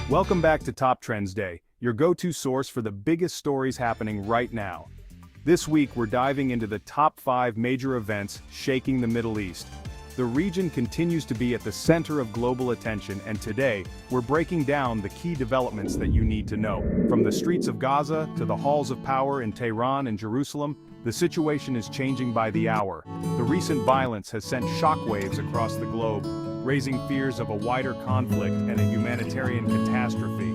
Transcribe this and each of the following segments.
Welcome back to Top Trends Day, your go-to source for the biggest stories happening right now. This week we're diving into the top 5 major events shaking the Middle East. The region continues to be at the center of global attention, and today, we're breaking down the key developments that you need to know. From the streets of Gaza to the halls of power in Tehran and Jerusalem, the situation is changing by the hour. The recent violence has sent shockwaves across the globe, raising fears of a wider conflict and a humanitarian catastrophe.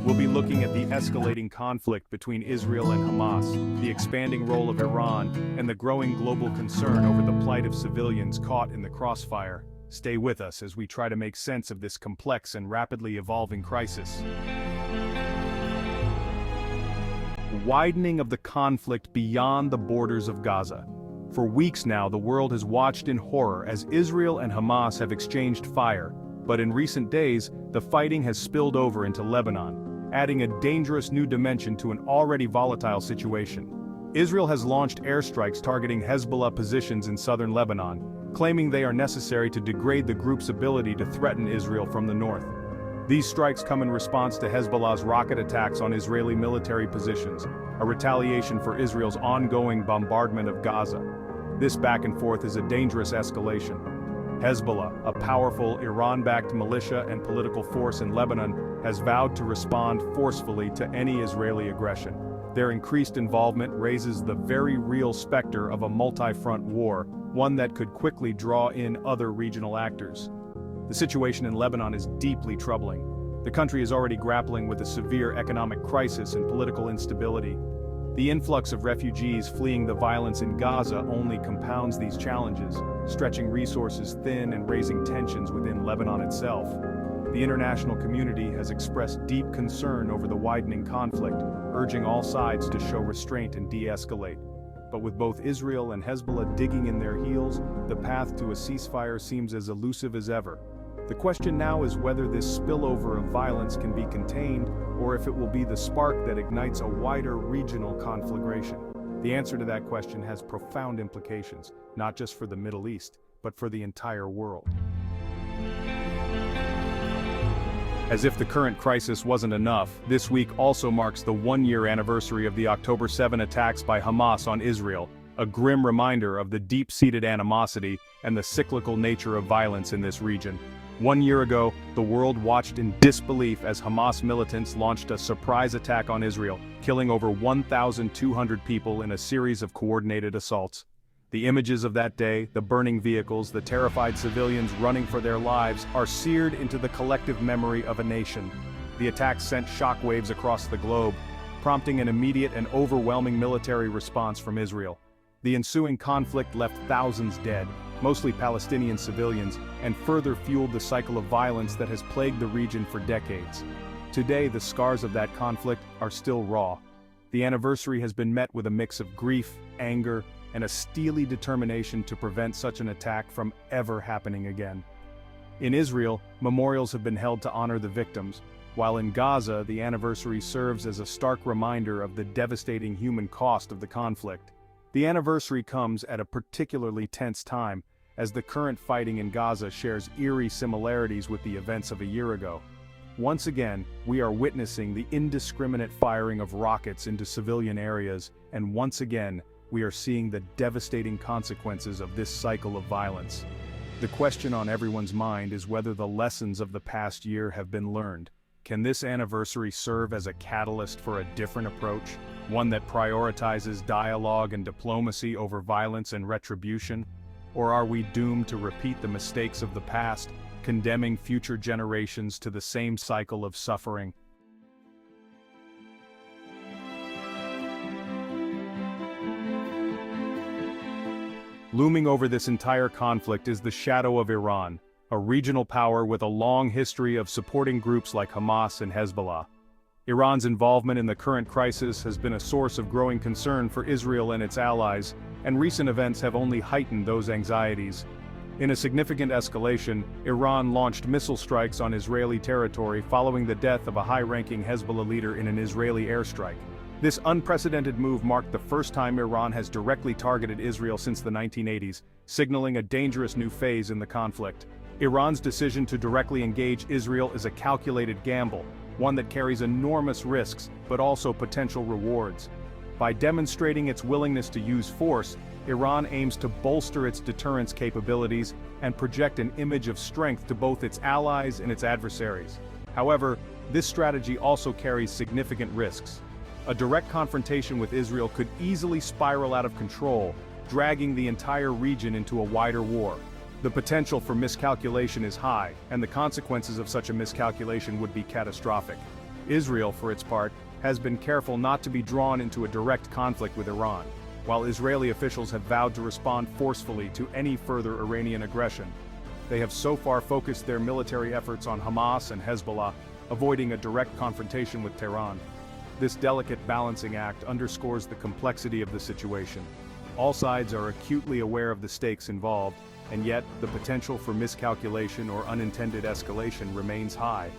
We'll be looking at the escalating conflict between Israel and Hamas, the expanding role of Iran, and the growing global concern over the plight of civilians caught in the crossfire. Stay with us as we try to make sense of this complex and rapidly evolving crisis. Widening of the conflict beyond the borders of Gaza. For weeks now, the world has watched in horror as Israel and Hamas have exchanged fire, but in recent days, the fighting has spilled over into Lebanon, adding a dangerous new dimension to an already volatile situation. Israel has launched airstrikes targeting Hezbollah positions in southern Lebanon, claiming they are necessary to degrade the group's ability to threaten Israel from the north. These strikes come in response to Hezbollah's rocket attacks on Israeli military positions, a retaliation for Israel's ongoing bombardment of Gaza. This back and forth is a dangerous escalation. Hezbollah, a powerful Iran-backed militia and political force in Lebanon, has vowed to respond forcefully to any Israeli aggression. Their increased involvement raises the very real specter of a multi-front war, one that could quickly draw in other regional actors. The situation in Lebanon is deeply troubling. The country is already grappling with a severe economic crisis and political instability. The influx of refugees fleeing the violence in Gaza only compounds these challenges, stretching resources thin and raising tensions within Lebanon itself. The international community has expressed deep concern over the widening conflict, urging all sides to show restraint and de-escalate. But with both Israel and Hezbollah digging in their heels, the path to a ceasefire seems as elusive as ever. The question now is whether this spillover of violence can be contained, or if it will be the spark that ignites a wider regional conflagration. The answer to that question has profound implications, not just for the Middle East, but for the entire world. As if the current crisis wasn't enough, this week also marks the one-year anniversary of the October 7 attacks by Hamas on Israel, a grim reminder of the deep-seated animosity and the cyclical nature of violence in this region. 1 year ago, the world watched in disbelief as Hamas militants launched a surprise attack on Israel, killing over 1,200 people in a series of coordinated assaults. The images of that day, the burning vehicles, the terrified civilians running for their lives, are seared into the collective memory of a nation. The attacks sent shockwaves across the globe, prompting an immediate and overwhelming military response from Israel. The ensuing conflict left thousands dead, mostly Palestinian civilians, and further fueled the cycle of violence that has plagued the region for decades. Today, the scars of that conflict are still raw. The anniversary has been met with a mix of grief, anger, and a steely determination to prevent such an attack from ever happening again. In Israel, memorials have been held to honor the victims, while in Gaza, the anniversary serves as a stark reminder of the devastating human cost of the conflict. The anniversary comes at a particularly tense time, as the current fighting in Gaza shares eerie similarities with the events of a year ago. Once again, we are witnessing the indiscriminate firing of rockets into civilian areas, and once again, we are seeing the devastating consequences of this cycle of violence. The question on everyone's mind is whether the lessons of the past year have been learned. Can this anniversary serve as a catalyst for a different approach, one that prioritizes dialogue and diplomacy over violence and retribution? Or are we doomed to repeat the mistakes of the past, condemning future generations to the same cycle of suffering? Looming over this entire conflict is the shadow of Iran, a regional power with a long history of supporting groups like Hamas and Hezbollah. Iran's involvement in the current crisis has been a source of growing concern for Israel and its allies, and recent events have only heightened those anxieties. In a significant escalation, Iran launched missile strikes on Israeli territory following the death of a high-ranking Hezbollah leader in an Israeli airstrike. This unprecedented move marked the first time Iran has directly targeted Israel since the 1980s, signaling a dangerous new phase in the conflict. Iran's decision to directly engage Israel is a calculated gamble, one that carries enormous risks but also potential rewards. By demonstrating its willingness to use force, Iran aims to bolster its deterrence capabilities and project an image of strength to both its allies and its adversaries. However, this strategy also carries significant risks. A direct confrontation with Israel could easily spiral out of control, dragging the entire region into a wider war. The potential for miscalculation is high, and the consequences of such a miscalculation would be catastrophic. Israel, for its part, has been careful not to be drawn into a direct conflict with Iran, while Israeli officials have vowed to respond forcefully to any further Iranian aggression. They have so far focused their military efforts on Hamas and Hezbollah, avoiding a direct confrontation with Tehran. This delicate balancing act underscores the complexity of the situation. All sides are acutely aware of the stakes involved, and yet the potential for miscalculation or unintended escalation remains high.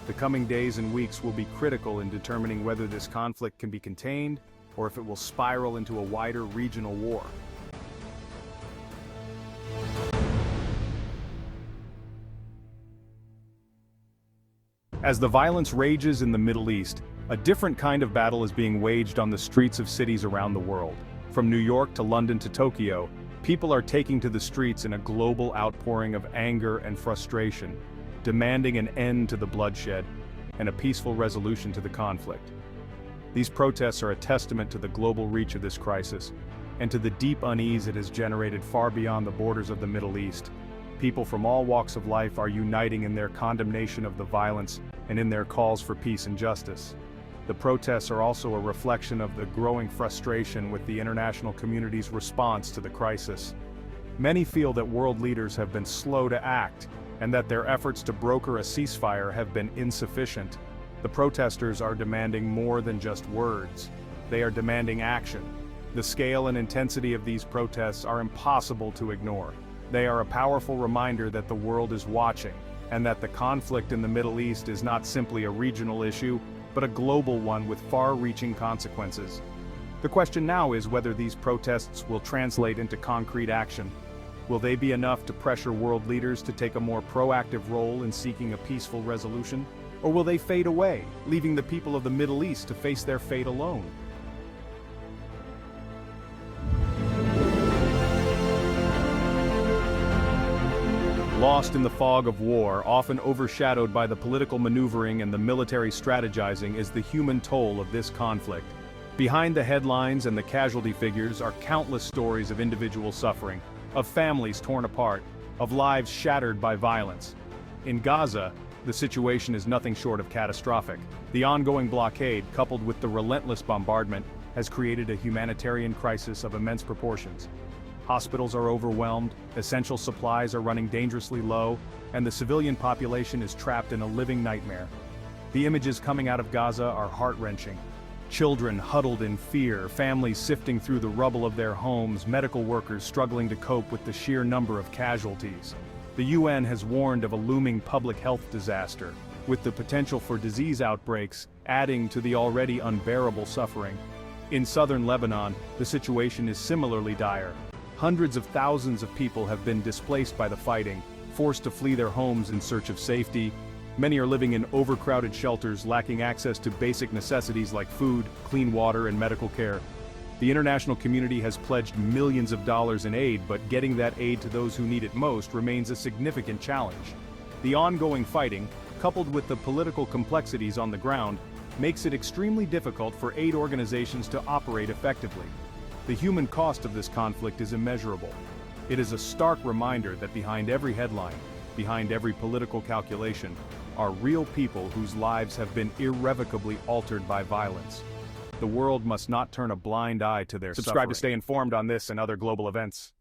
The coming days and weeks will be critical in determining whether this conflict can be contained or if it will spiral into a wider regional war. As the violence rages in the Middle East, a different kind of battle is being waged on the streets of cities around the world. From New York to London to Tokyo, people are taking to the streets in a global outpouring of anger and frustration, demanding an end to the bloodshed and a peaceful resolution to the conflict. These protests are a testament to the global reach of this crisis, and to the deep unease it has generated far beyond the borders of the Middle East. People from all walks of life are uniting in their condemnation of the violence and in their calls for peace and justice. The protests are also a reflection of the growing frustration with the international community's response to the crisis. Many feel that world leaders have been slow to act, and that their efforts to broker a ceasefire have been insufficient. The protesters are demanding more than just words. They are demanding action. The scale and intensity of these protests are impossible to ignore. They are a powerful reminder that the world is watching, and that the conflict in the Middle East is not simply a regional issue, but a global one with far-reaching consequences. The question now is whether these protests will translate into concrete action. Will they be enough to pressure world leaders to take a more proactive role in seeking a peaceful resolution? Or will they fade away, leaving the people of the Middle East to face their fate alone? Lost in the fog of war, often overshadowed by the political maneuvering and the military strategizing, is the human toll of this conflict. Behind the headlines and the casualty figures are countless stories of individual suffering, of families torn apart, of lives shattered by violence. In Gaza, the situation is nothing short of catastrophic. The ongoing blockade, coupled with the relentless bombardment, has created a humanitarian crisis of immense proportions. Hospitals are overwhelmed, essential supplies are running dangerously low, and the civilian population is trapped in a living nightmare. The images coming out of Gaza are heart-wrenching. Children huddled in fear, families sifting through the rubble of their homes, medical workers struggling to cope with the sheer number of casualties. The UN has warned of a looming public health disaster, with the potential for disease outbreaks adding to the already unbearable suffering. In southern Lebanon, the situation is similarly dire. Hundreds of thousands of people have been displaced by the fighting, forced to flee their homes in search of safety. Many are living in overcrowded shelters, lacking access to basic necessities like food, clean water, and medical care. The international community has pledged millions of dollars in aid, but getting that aid to those who need it most remains a significant challenge. The ongoing fighting, coupled with the political complexities on the ground, makes it extremely difficult for aid organizations to operate effectively. The human cost of this conflict is immeasurable. It is a stark reminder that behind every headline, behind every political calculation, are real people whose lives have been irrevocably altered by violence. The world must not turn a blind eye to their suffering. Subscribe to stay informed on this and other global events.